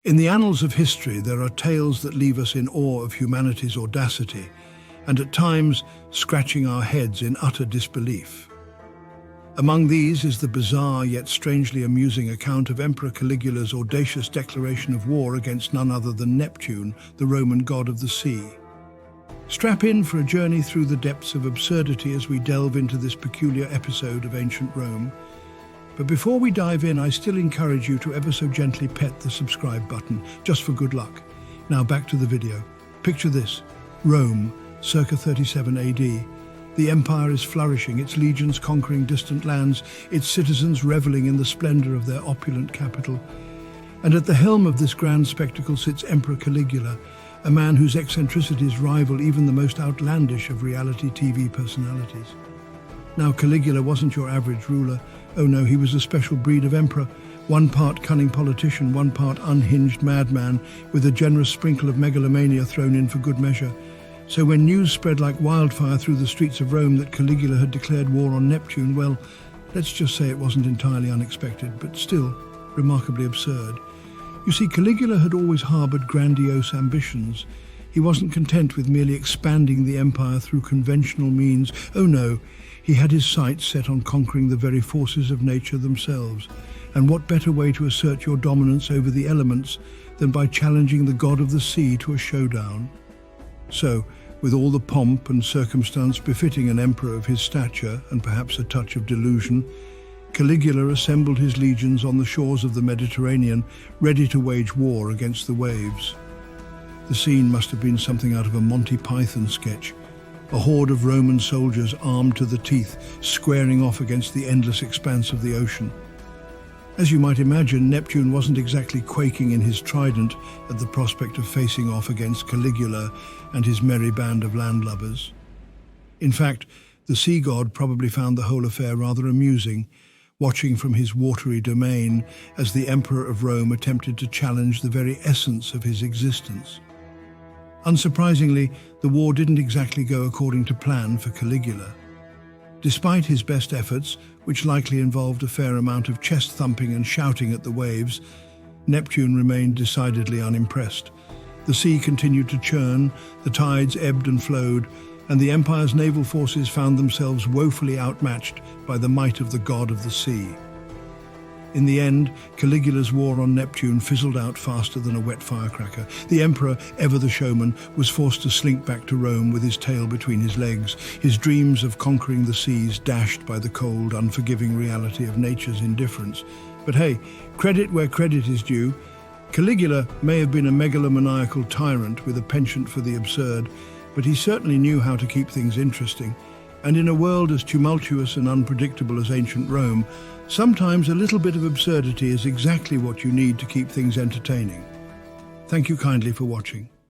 In the annals of history, there are tales that leave us in awe of humanity's audacity, and at times scratching our heads in utter disbelief. Among these is the bizarre yet strangely amusing account of Emperor Caligula's audacious declaration of war against none other than Neptune, the Roman god of the sea. Strap in for a journey through the depths of absurdity as we delve into this peculiar episode of ancient Rome. But before we dive in, I still encourage you to ever so gently pet the subscribe button, just for good luck. Now back to the video. Picture this: Rome, circa 37 AD. The empire is flourishing, its legions conquering distant lands, its citizens reveling in the splendor of their opulent capital. And at the helm of this grand spectacle sits Emperor Caligula, a man whose eccentricities rival even the most outlandish of reality TV personalities. Now, Caligula wasn't your average ruler. Oh no, he was a special breed of emperor, one part cunning politician, one part unhinged madman, with a generous sprinkle of megalomania thrown in for good measure. So when news spread like wildfire through the streets of Rome that Caligula had declared war on Neptune, well, let's just say it wasn't entirely unexpected, but still remarkably absurd. You see, Caligula had always harbored grandiose ambitions. He wasn't content with merely expanding the empire through conventional means. Oh no, he had his sights set on conquering the very forces of nature themselves. And what better way to assert your dominance over the elements than by challenging the god of the sea to a showdown? So, with all the pomp and circumstance befitting an emperor of his stature and perhaps a touch of delusion, Caligula assembled his legions on the shores of the Mediterranean, ready to wage war against the waves. The scene must have been something out of a Monty Python sketch. A horde of Roman soldiers armed to the teeth, squaring off against the endless expanse of the ocean. As you might imagine, Neptune wasn't exactly quaking in his trident at the prospect of facing off against Caligula and his merry band of landlubbers. In fact, the sea god probably found the whole affair rather amusing, watching from his watery domain as the Emperor of Rome attempted to challenge the very essence of his existence. Unsurprisingly, the war didn't exactly go according to plan for Caligula. Despite his best efforts, which likely involved a fair amount of chest thumping and shouting at the waves, Neptune remained decidedly unimpressed. The sea continued to churn, the tides ebbed and flowed, and the empire's naval forces found themselves woefully outmatched by the might of the god of the sea. In the end, Caligula's war on Neptune fizzled out faster than a wet firecracker. The emperor, ever the showman, was forced to slink back to Rome with his tail between his legs, his dreams of conquering the seas dashed by the cold, unforgiving reality of nature's indifference. But hey, credit where credit is due. Caligula may have been a megalomaniacal tyrant with a penchant for the absurd, but he certainly knew how to keep things interesting. And in a world as tumultuous and unpredictable as ancient Rome, sometimes a little bit of absurdity is exactly what you need to keep things entertaining. Thank you kindly for watching.